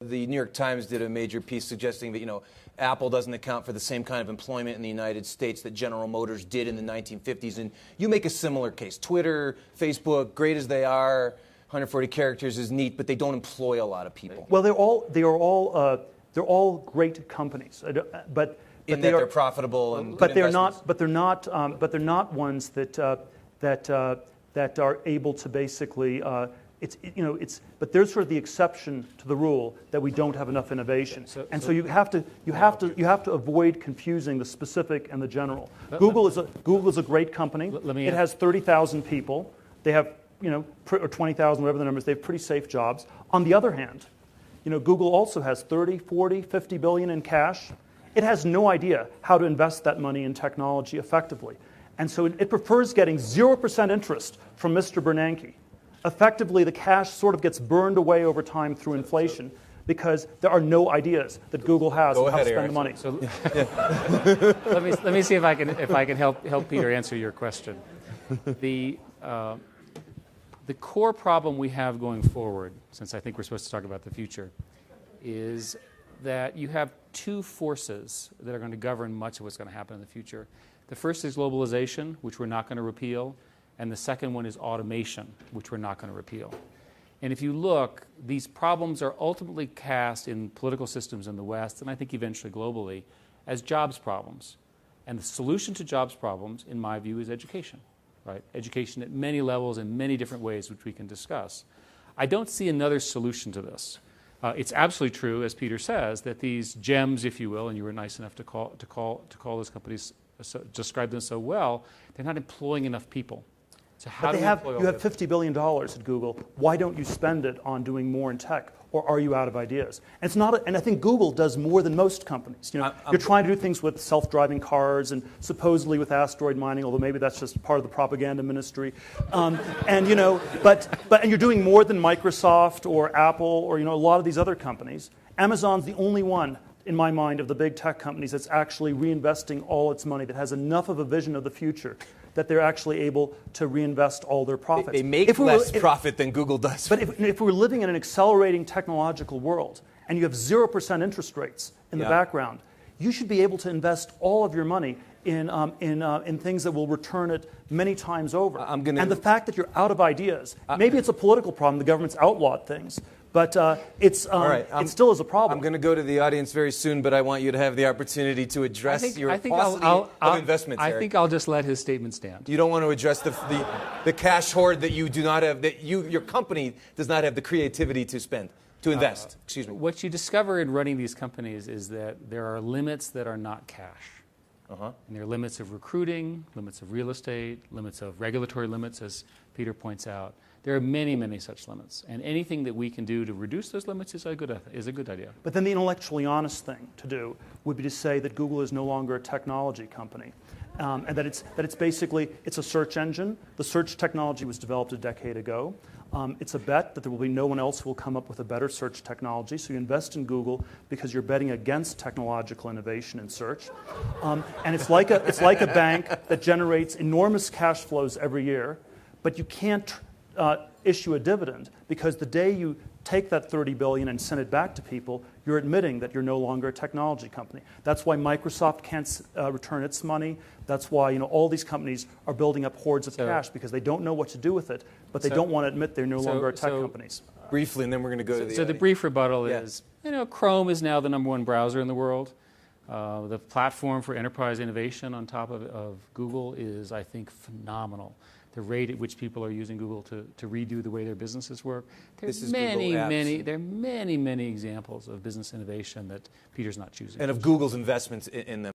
The New York Times did a major piece suggesting that, Apple doesn't account for the same kind of employment in the United States that General Motors did in the 1950s. And you make a similar case. Twitter, Facebook, great as they are, 140 characters is neat, but they don't employ a lot of people. Well, they're all great companies, but they're profitable and but they're not. But they're not ones that are able to basically. But there's sort of the exception to the rule that we don't have enough innovation, so you have to avoid confusing the specific and the general. Google is a great company. It has 30,000 people. They have or 20,000, whatever the numbers. They have pretty safe jobs. On the other hand, Google also has 30, 40, 50 billion in cash. It has no idea how to invest that money in technology effectively, and so it prefers getting 0% interest from Mr. Bernanke. Effectively, the cash sort of gets burned away over time through inflation because there are no ideas that Google has on how to spend the money. So, let me see if I can help Peter answer your question. The core problem we have going forward, since I think we're supposed to talk about the future, is that you have two forces that are going to govern much of what's going to happen in the future. The first is globalization, which we're not going to repeal. And the second one is automation, which we're not going to repeal. And if you look, these problems are ultimately cast in political systems in the West, and I think eventually globally, as jobs problems. And the solution to jobs problems, in my view, is education. Right? Education at many levels in many different ways, which we can discuss. I don't see another solution to this. It's absolutely true, as Peter says, that these gems, if you will, and you were nice enough to call those companies, describe them so well, they're not employing enough people. So how but you have $50 billion at Google. Why don't you spend it on doing more in tech? Or are you out of ideas? And it's not. And I think Google does more than most companies. You're trying to do things with self-driving cars and supposedly with asteroid mining, although maybe that's just part of the propaganda ministry. But you're doing more than Microsoft or Apple or a lot of these other companies. Amazon's the only one, in my mind, of the big tech companies that's actually reinvesting all its money, that has enough of a vision of the future that they're actually able to reinvest all their profits. They make less profit than Google does. But if we're living in an accelerating technological world and you have 0% interest rates in the background, you should be able to invest all of your money in things that will return it many times over. And the fact that you're out of ideas, maybe it's a political problem, the government's outlawed things, but it still is a problem. I'm going to go to the audience very soon, but I want you to have the opportunity to address your paucity of investments. I think I'll just let his statement stand. You don't want to address the cash hoard that you do not have, that your company does not have the creativity to spend, to invest. Excuse me. What you discover in running these companies is that there are limits that are not cash. And there are limits of recruiting, limits of real estate, limits of regulatory limits, as Peter points out. There are many, many such limits, and anything that we can do to reduce those limits is a good idea. But then the intellectually honest thing to do would be to say that Google is no longer a technology company, and that it's basically a search engine. The search technology was developed a decade ago. It's a bet that there will be no one else who will come up with a better search technology. So you invest in Google because you're betting against technological innovation in search, and it's like a bank that generates enormous cash flows every year, but you can't issue a dividend because the day you take that $30 billion and send it back to people, you're admitting that you're no longer a technology company. That's why Microsoft can't return its money. That's why all these companies are building up hoards of cash because they don't know what to do with it, but they don't want to admit they're no longer tech companies. Briefly, and then we're going to go to the... So the brief rebuttal is, Chrome is now the #1 browser in the world. The platform for enterprise innovation on top of Google is, I think, phenomenal. The rate at which people are using Google to redo the way their businesses work. There's there are many examples of business innovation that Peter's not choosing. And of Google's investments in them.